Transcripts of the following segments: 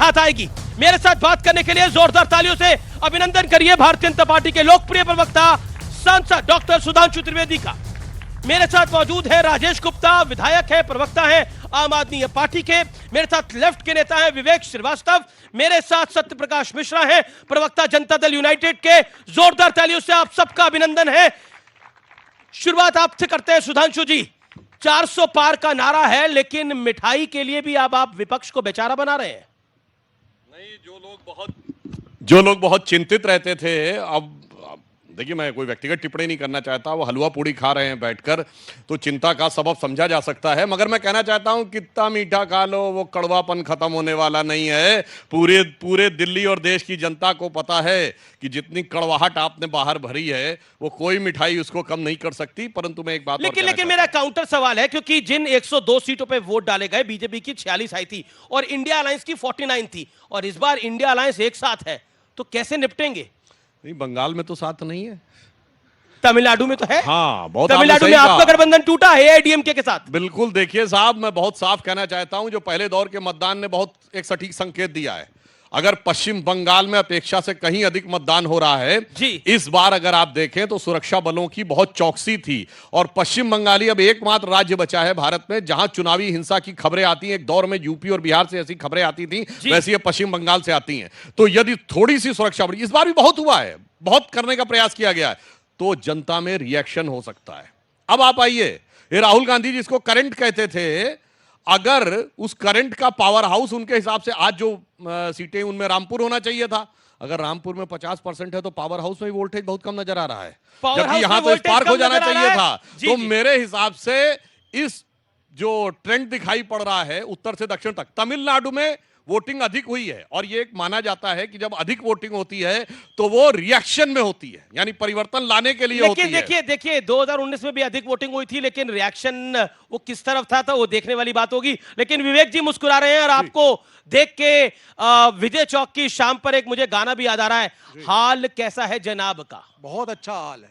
हाथ आएगी। मेरे साथ बात करने के लिए जोरदार तालियों से अभिनंदन करिए भारतीय जनता पार्टी के लोकप्रिय प्रवक्ता सांसद डॉक्टर सुधांशु त्रिवेदी का। मेरे साथ मौजूद है राजेश गुप्ता, विधायक है, प्रवक्ता है आम आदमी पार्टी के। मेरे साथ लेफ्ट के नेता हैं विवेक श्रीवास्तव। मेरे साथ सत्य प्रकाश मिश्रा हैं, प्रवक्ता जनता दल यूनाइटेड के। जोरदार तालियों से आप सबका अभिनंदन है। शुरुआत आपसे करते हैं सुधांशु जी। 400 पार का नारा है, लेकिन मिठाई के लिए भी अब आप विपक्ष को बेचारा बना रहे हैं। नहीं, जो लोग बहुत चिंतित रहते थे, अब देखिए, मैं कोई व्यक्तिगत टिप्पणी नहीं करना चाहता, वो हलवा पूड़ी खा रहे हैं बैठकर, तो चिंता का सबब समझा जा सकता है। मगर मैं कहना चाहता हूं, कितना मीठा खा लो, वो कड़वापन खत्म होने वाला नहीं है। पूरे दिल्ली और देश की जनता को पता है कि जितनी कड़वाहट आपने बाहर भरी है, वो कोई मिठाई उसको कम नहीं कर सकती। परंतु मैं एक बात लेकिन मेरा काउंटर सवाल है, क्योंकि जिन 102 सीटों पे वोट डाले गए, बीजेपी की 46 आई थी और इंडिया अलायंस की 49 थी, और इस बार इंडिया अलायंस एक साथ है, तो कैसे निपटेंगे? नहीं, बंगाल में तो साथ नहीं है, तमिलनाडु में तो है। हाँ, बहुत तमिलनाडु में आपका गठबंधन टूटा है एआईडीएमके के साथ। बिल्कुल। देखिए साहब, मैं बहुत साफ कहना चाहता हूं, जो पहले दौर के मतदान ने बहुत एक सटीक संकेत दिया है। अगर पश्चिम बंगाल में अपेक्षा से कहीं अधिक मतदान हो रहा है जी। इस बार अगर आप देखें तो सुरक्षा बलों की बहुत चौकसी थी, और पश्चिम बंगाली अब एकमात्र राज्य बचा है भारत में जहां चुनावी हिंसा की खबरें आती हैं। एक दौर में यूपी और बिहार से ऐसी खबरें आती थी, वैसे ये पश्चिम बंगाल से आती हैं। तो यदि थोड़ी सी सुरक्षा बड़ी, इस बार भी बहुत हुआ है, बहुत करने का प्रयास किया गया है, तो जनता में रिएक्शन हो सकता है। अब आप आइए, ये राहुल गांधी जिसको करंट कहते थे, अगर उस करंट का पावर हाउस उनके हिसाब से आज जो सीटें उनमें रामपुर होना चाहिए था, अगर रामपुर में 50% है तो पावर हाउस में वोल्टेज बहुत कम नजर आ रहा है, जबकि यहां तो स्पार्क हो जाना चाहिए था। तो मेरे हिसाब से इस जो ट्रेंड दिखाई पड़ रहा है उत्तर से दक्षिण तक, तमिलनाडु में वोटिंग अधिक हुई है, और ये एक माना जाता है कि जब अधिक वोटिंग होती है तो वो रिएक्शन में होती है, यानी परिवर्तन लाने के लिए होती है। देखिए 2019 में भी अधिक वोटिंग हुई थी, लेकिन रिएक्शन वो किस तरफ था वो देखने वाली बात होगी। लेकिन विवेक जी मुस्कुरा रहे हैं, और आपको देख के विजय चौक की शाम पर एक मुझे गाना भी याद आ रहा है, हाल कैसा है जनाब का। बहुत अच्छा हाल है,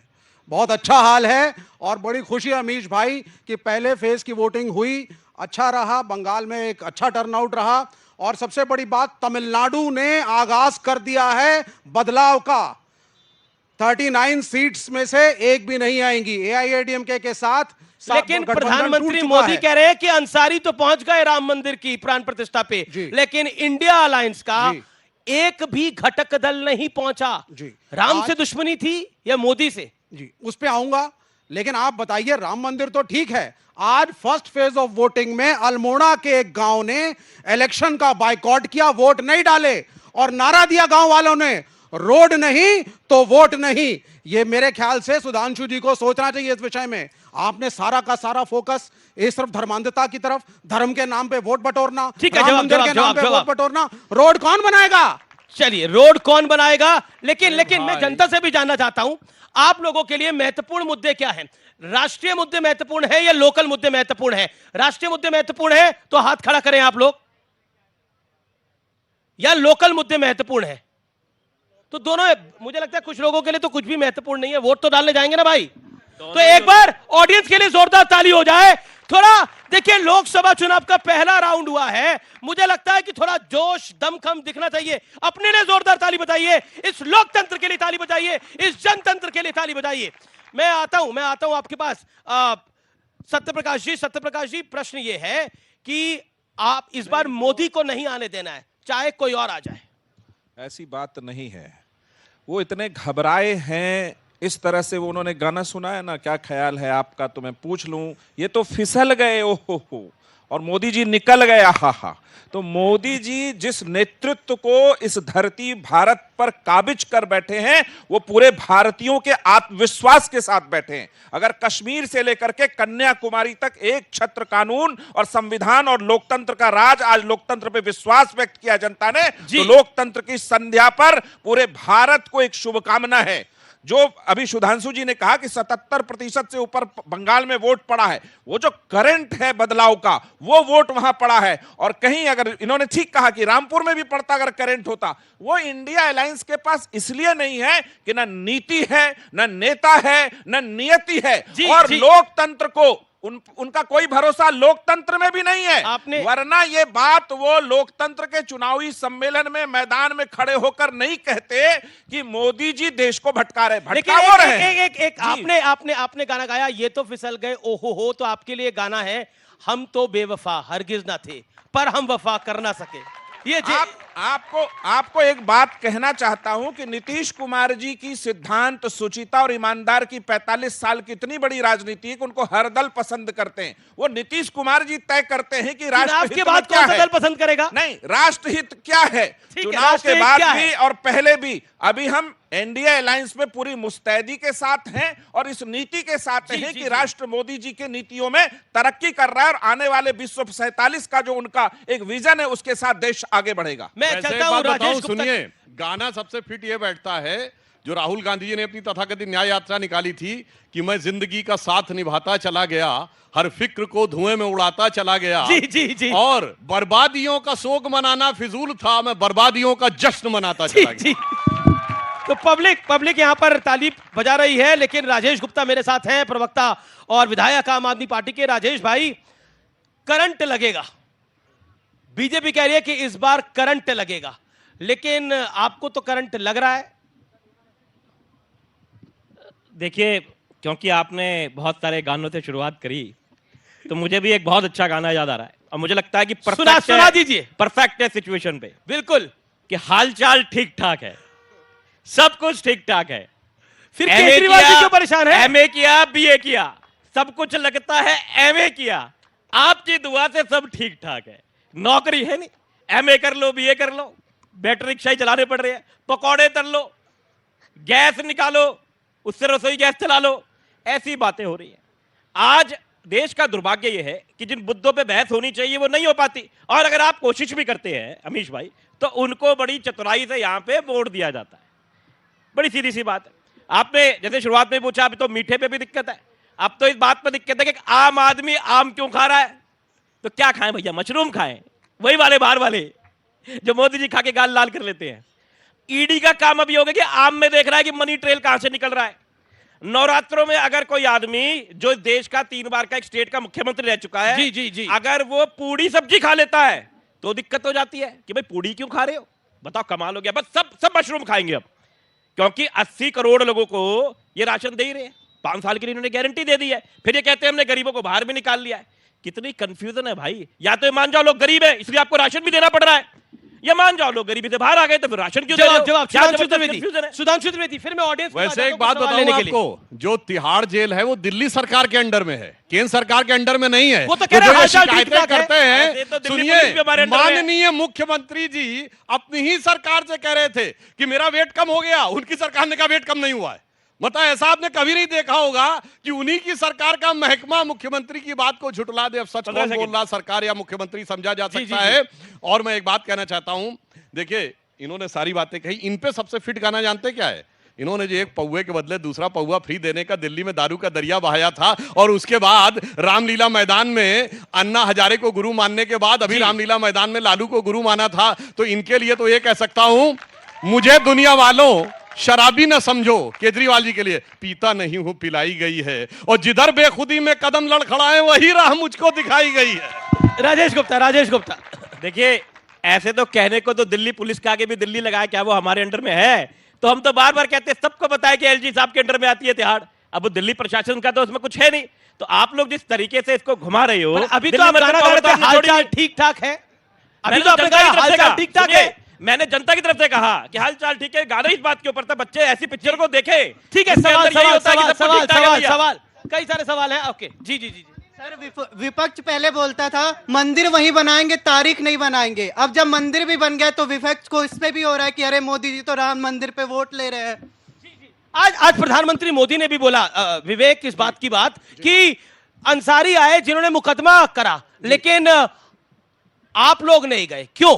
बहुत अच्छा हाल है, और बड़ी खुशी है अमीश भाई कि पहले फेज की वोटिंग हुई, अच्छा रहा, बंगाल में एक अच्छा टर्नआउट रहा, और सबसे बड़ी बात, तमिलनाडु ने आगाज कर दिया है बदलाव का। 39 सीट्स में से एक भी नहीं आएंगी एआईएडीएमके के साथ। लेकिन प्रधानमंत्री मोदी कह रहे हैं कि अंसारी तो पहुंच गए राम मंदिर की प्राण प्रतिष्ठा पे, लेकिन इंडिया अलायंस का एक भी घटक दल नहीं पहुंचा। राम से दुश्मनी थी या मोदी से? जी, उस पे आऊंगा, लेकिन आप बताइए, राम मंदिर तो ठीक है, आज फर्स्ट फेज ऑफ वोटिंग में अल्मोड़ा के एक गांव ने इलेक्शन का बायकॉट किया, वोट नहीं डाले, और नारा दिया गांव वालों ने, रोड नहीं तो वोट नहीं। ये मेरे ख्याल से सुधांशु जी को सोचना चाहिए इस विषय में। आपने सारा का सारा फोकस इस तरफ धर्मांधता की तरफ, धर्म के नाम पे वोट बटोरना, राम मंदिर के नाम पे वोट बटोरना, रोड कौन बनाएगा? चलिए, रोड कौन बनाएगा, लेकिन मैं जनता से भी जानना चाहता हूं, आप लोगों के लिए महत्वपूर्ण मुद्दे क्या हैं? राष्ट्रीय मुद्दे महत्वपूर्ण है या लोकल मुद्दे महत्वपूर्ण है? राष्ट्रीय मुद्दे महत्वपूर्ण है तो हाथ खड़ा करें आप लोग, या लोकल मुद्दे महत्वपूर्ण है? तो दोनों, मुझे लगता है कुछ लोगों के लिए तो कुछ भी महत्वपूर्ण नहीं है, वोट तो डालने जाएंगे ना भाई। तो एक बार ऑडियंस के लिए जोरदार ताली हो जाए। थोड़ा देखिए, लोकसभा चुनाव का पहला राउंड हुआ है, मुझे लगता है कि थोड़ा जोश दमखम दिखना चाहिए। अपने लिए जोरदार ताली बजाइए, इस लोकतंत्र के लिए ताली बजाइए, इस जनतंत्र के लिए ताली बजाइए। मैं आता हूं आपके पास। सत्यप्रकाश जी, प्रश्न ये है कि आप इस बार मोदी को नहीं आने देना है, चाहे कोई और आ जाए। ऐसी बात नहीं है, वो इतने घबराए हैं, इस तरह से वो उन्होंने गाना सुना है ना, क्या ख्याल है आपका, तो मैं पूछ लूं, ये तो फिसल गए, ओहो, और मोदी जी निकल गए, हा। तो मोदी जी जिस नेतृत्व को इस धरती भारत पर काबिज कर बैठे हैं, वो पूरे भारतीयों के आत्मविश्वास के साथ बैठे हैं। अगर कश्मीर से लेकर के कन्याकुमारी तक एक छत्र कानून और संविधान और लोकतंत्र का राज, आज लोकतंत्र पे विश्वास व्यक्त किया जनता ने, तो लोकतंत्र की संध्या पर पूरे भारत को एक शुभकामना है। जो अभी सुधांशु जी ने कहा कि 77% से ऊपर बंगाल में वोट पड़ा है, वो जो करंट है बदलाव का, वो वोट वहां पड़ा है। और कहीं अगर इन्होंने ठीक कहा कि रामपुर में भी पड़ता अगर करंट होता, वो इंडिया अलायंस के पास इसलिए नहीं है कि ना नीति है, ना नेता है, ना नियति है, और लोकतंत्र को उनका कोई भरोसा लोकतंत्र में भी नहीं है। वरना ये बात वो लोकतंत्र के चुनावी सम्मेलन में मैदान में खड़े होकर नहीं कहते कि मोदी जी देश को भटका रहे, भटका वो रहे। एक आपने गाना गाया, ये तो फिसल गए ओहो हो, तो आपके लिए गाना है, हम तो बेवफा हरगिज ना थे पर हम वफा कर ना सके। ये आपको एक बात कहना चाहता हूं कि नीतीश कुमार जी की सिद्धांत, सुचिता और ईमानदार की 45 साल की इतनी बड़ी राजनीति है कि उनको हर दल पसंद करते हैं। वो नीतीश कुमार जी तय करते हैं कि राष्ट्रहित के बाद कौन सा दल पसंद करेगा। नहीं, राष्ट्रहित क्या है, चुनाव के बाद भी और पहले भी। अभी हम एनडीए अलायंस में पूरी मुस्तैदी के साथ हैं और इस नीति के साथ हैं कि राष्ट्र मोदी जी के नीतियों में तरक्की कर रहा है और आने वाले 2047 का जो उनका एक विजन है उसके साथ देश आगे बढ़ेगा। मैं चलता हूं राजेश गुप्ता। सुनिए, गाना सबसे फिट ये बैठता है जो राहुल गांधी जी ने अपनी तथाकथित न्याय यात्रा निकाली थी कि मैं जिंदगी का साथ निभाता चला गया, हर फिक्र को धुएं में उड़ाता चला गया। जी। और बर्बादियों का शोक मनाना फिजूल था, मैं बर्बादियों का जश्न मनाता चला गया। तो पब्लिक यहां पर ताली बजा रही है, लेकिन राजेश गुप्ता मेरे साथ हैं, प्रवक्ता और विधायक आम आदमी पार्टी के। राजेश भाई, करंट लगेगा, बीजेपी कह रही है कि इस बार करंट लगेगा, लेकिन आपको तो करंट लग रहा है। देखिए, क्योंकि आपने बहुत सारे गानों से शुरुआत करी, तो मुझे भी एक बहुत अच्छा गाना याद आ रहा है और मुझे लगता है कि सुना दीजिए। परफेक्ट है सिचुएशन पे, बिल्कुल, कि हालचाल ठीक ठाक है, सब कुछ ठीक ठाक है। फिर केजरीवाल जी क्यों परेशान है? एमए किया, बीए किया, सब कुछ लगता है एमए किया, आपकी दुआ से सब ठीक ठाक है। नौकरी है नहीं, एमए कर लो, बीए कर लो, बैटरी रिक्शा ही चलाने पड़ रहे हैं, पकौड़े तल लो, गैस निकालो, उससे रसोई गैस चला लो, ऐसी बातें हो रही हैं। आज देश का दुर्भाग्य यह है कि जिन मुद्दों पे बहस होनी चाहिए वो नहीं हो पाती, और अगर आप कोशिश भी करते हैं अमीश भाई, तो उनको बड़ी चतुराई से यहां पे वोट दिया जाता है। बड़ी सीधी सी बात है। आपने जैसे शुरुआत में पूछा, अभी तो मीठे पे भी दिक्कत है, अब तो इस बात पर दिक्कत है कि आम आदमी आम क्यों खा रहा है। तो क्या खाएं भैया, मशरूम खाएं, वही वाले बाहर वाले जो मोदी जी खा के गाल लाल कर लेते हैं। ईडी का काम अभी हो गया कि आम में देख रहा है कि मनी ट्रेल कहां से निकल रहा है। नवरात्रों में अगर कोई आदमी जो देश का 3 बार का एक स्टेट का मुख्यमंत्री रह चुका है, जी, अगर वो पूड़ी सब्जी खा लेता है तो दिक्कत हो जाती है कि भाई पूड़ी क्यों खा रहे हो, बताओ कमाल हो गया। बस सब मशरूम खाएंगे अब, क्योंकि 80 करोड़ लोगों को ये राशन दे ही रहे हैं, 5 साल के लिए इन्होंने गारंटी दे दी है। फिर ये कहते हैं हमने गरीबों को बाहर भी निकाल लिया है। कितनी कंफ्यूजन है भाई। या तो ये मान जाओ लोग गरीब है इसलिए आपको राशन भी देना पड़ रहा है, ये मान जाओ लोग गरीबी से बाहर आ गए तो फिर राशन क्यों दे रहे हो? सुधांशु त्रिवेदी, फिर मैं ऑडियंस वैसे एक बात बताऊं आपको, जो तिहाड़ जेल है वो दिल्ली सरकार के अंडर में है, केंद्र सरकार के अंडर में नहीं है। वो तो कह रहे हैं शिकायतें करते हैं, तो सुनिए, माननीय मुख्यमंत्री जी अपनी ही सरकार से कह रहे थे कि मेरा वेट कम हो गया, उनकी सरकार ने कहा वेट कम नहीं हुआ है। मतलब ऐसा आपने कभी नहीं देखा होगा कि उन्हीं की सरकार का महकमा मुख्यमंत्री की बात को झुटला दे। अब सच कौन बोल रहा, सरकार या मुख्यमंत्री, समझा जा सकता है। और मैं एक बात कहना चाहता हूं, देखिए इन्होंने सारी बातें कही, इन पे सबसे फिट गाना जानते क्या है? इन्होंने जो एक पौवे के बदले दूसरा पौवा फ्री देने का दिल्ली में दारू का दरिया बहाया था, और उसके बाद रामलीला मैदान में अन्ना हजारे को गुरु मानने के बाद अभी रामलीला मैदान में लालू को गुरु माना था। तो इनके लिए तो ये कह सकता हूं, मुझे दुनिया वालों शराबी न समझो, केजरीवाल जी के लिए पीता नहीं हूं पिलाई गई है, और जिधर बेखुदी में कदम लड़खड़ाए वही राह मुझको दिखाई गई है। राजेश गुप्ता, देखिए ऐसे तो कहने को तो दिल्ली पुलिस के आगे भी दिल्ली लगाया, क्या वो हमारे अंडर में है? तो हम तो बार बार कहते हैं, सबको बताया कि एलजी साहब के अंडर में आती है तिहाड़। अब वो दिल्ली प्रशासन का तो उसमें कुछ है नहीं। तो आप लोग जिस तरीके से इसको घुमा रहे हो, अभी तो आप गाना गा रहे थे हालचाल ठीक ठाक है, अभी तो आपने कहा हालचाल ठीक ठाक है। मैंने जनता की तरफ से कहा कि हालचाल ठीक है, गाना इस बात के ऊपर था, बच्चे ऐसी पिक्चर को देखे। ठीक है, सवाल कई सारे सवाल हैं। ओके, जी सर, विपक्ष पहले बोलता था मंदिर वहीं बनाएंगे, तारीख नहीं बनाएंगे। अब जब मंदिर भी बन गया तो विपक्ष को इससे भी हो रहा है कि अरे मोदी जी तो राम मंदिर पे वोट ले रहे हैं। आज प्रधानमंत्री मोदी ने भी बोला, विवेक, इस बात की बात कि अंसारी आए जिन्होंने मुकदमा करा, लेकिन आप लोग नहीं गए, क्यों?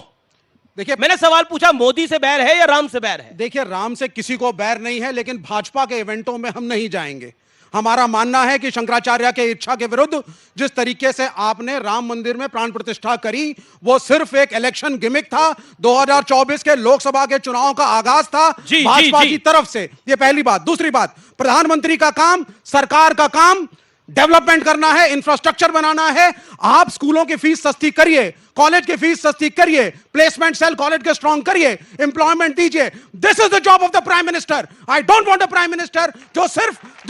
देखिए, मैंने सवाल पूछा, मोदी से बैर है या राम से बैर है? देखिए, राम से किसी को बैर नहीं है, लेकिन भाजपा के इवेंटों में हम नहीं जाएंगे। हमारा मानना है कि शंकराचार्य के इच्छा के विरुद्ध जिस तरीके से आपने राम मंदिर में प्राण प्रतिष्ठा करी, वो सिर्फ एक इलेक्शन गिमिक था। 2024 के लोकसभा के चुनाव का आगाज था भाजपा की तरफ से। ये पहली बात। दूसरी बात, प्रधानमंत्री का काम, सरकार का काम डेवलपमेंट करना है, इंफ्रास्ट्रक्चर बनाना है। आप स्कूलों की फीस सस्ती करिए, कॉलेज की फीस सस्ती करिए, प्लेसमेंट सेल कॉलेज के स्ट्रांग करिए, एम्प्लॉयमेंट दीजिए। This is the job of the prime minister. I don't want a prime minister जो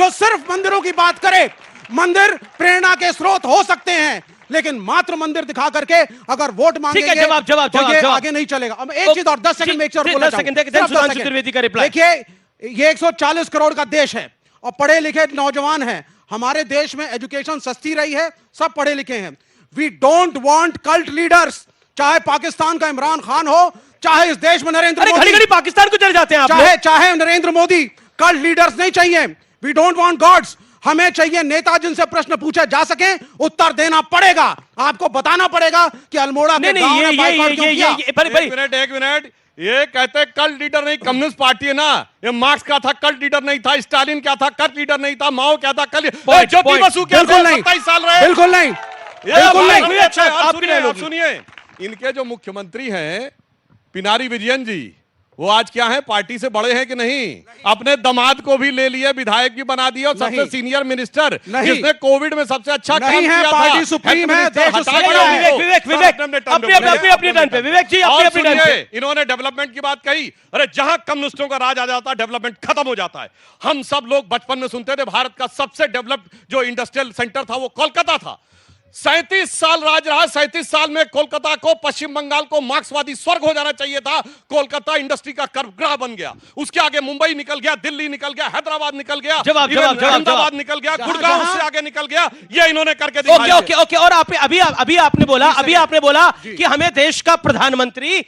सिर्फ मंदिरों की बात करे। मंदिर प्रेरणा के स्रोत हो सकते हैं, लेकिन मात्र मंदिर दिखा करके अगर वोट मांगेंगे ठीक है, जवाब तो ये आगे नहीं चलेगा। अब एक चीज और 10 सेकंड में एक चीज और बोलना 10 सेकंड चाहूंगा। दें, सिर्फ 10 सुधांशु सेकंड। त्रिवेदी का रिप्लाई। देखिए, ये 140 करोड़ का देश है और पढ़े लिखे नौजवान हैं। हमारे देश में एजुकेशन सस्ती रही है, सब पढ़े लिखे हैं। We don't want cult leaders, चाहे पाकिस्तान का इमरान खान हो, चाहे इस देश में नरेंद्र अरे घड़ी मोदी, घड़ी पाकिस्तान को चले जाते हैं आप लोग। चाहे नरेंद्र मोदी। कल्ट लीडर्स नहीं चाहिए। We don't want gods. हमें चाहिए नेता जिनसे प्रश्न पूछे जा सके, उत्तर देना पड़ेगा। आपको बताना पड़ेगा कि अल्मोड़ा के गांव ने बाइकआउट क्यों किया। एक मिनट, ये कहते कल्ट लीडर नहीं, कम्युनिस्ट पार्टी है ना। ये मार्क्स का था, कल्ट लीडर नहीं था। स्टालिन क्या था, कल्ट लीडर नहीं था। माओ क्या था, ज्योति बसु क्या थे, 27 साल रहे। बिल्कुल नहीं, बिल्कुल नहीं। आप सुनिए, इनके जो मुख्यमंत्री हैं पिनारी विजयन जी, वो आज क्या है, पार्टी से बड़े हैं कि नहीं? अपने दामाद को भी ले लिए, विधायक भी बना दिया, और सबसे सीनियर मिनिस्टर जिसने कोविड में सबसे अच्छा काम किया था। पार्टी सुप्रीम है, देश विवेक अपनी टर्न पे। विवेक जी अपनी टर्न पे। इन्होंने डेवलपमेंट की बात कही। अरे जहां कम्युनिस्टों का राज आ जाता है, डेवलपमेंट खत्म हो जाता है। हम सब लोग बचपन में सुनते थे भारत का सबसे डेवलप्ड जो इंडस्ट्रियल सेंटर था वो कोलकाता था। 37 साल राज रहा। 37 साल में कोलकाता को, पश्चिम बंगाल को मार्क्सवादी स्वर्ग हो जाना चाहिए था। कोलकाता इंडस्ट्री का गर्भगृह बन गया। उसके आगे मुंबई निकल गया, दिल्ली निकल गया, हैदराबाद निकल गया, अहमदाबाद निकल गया, गुड़गांव से आगे निकल गया। ये इन्होंने करके दिखाया। ओके। और अभी आपने बोला कि हमें देश का प्रधानमंत्री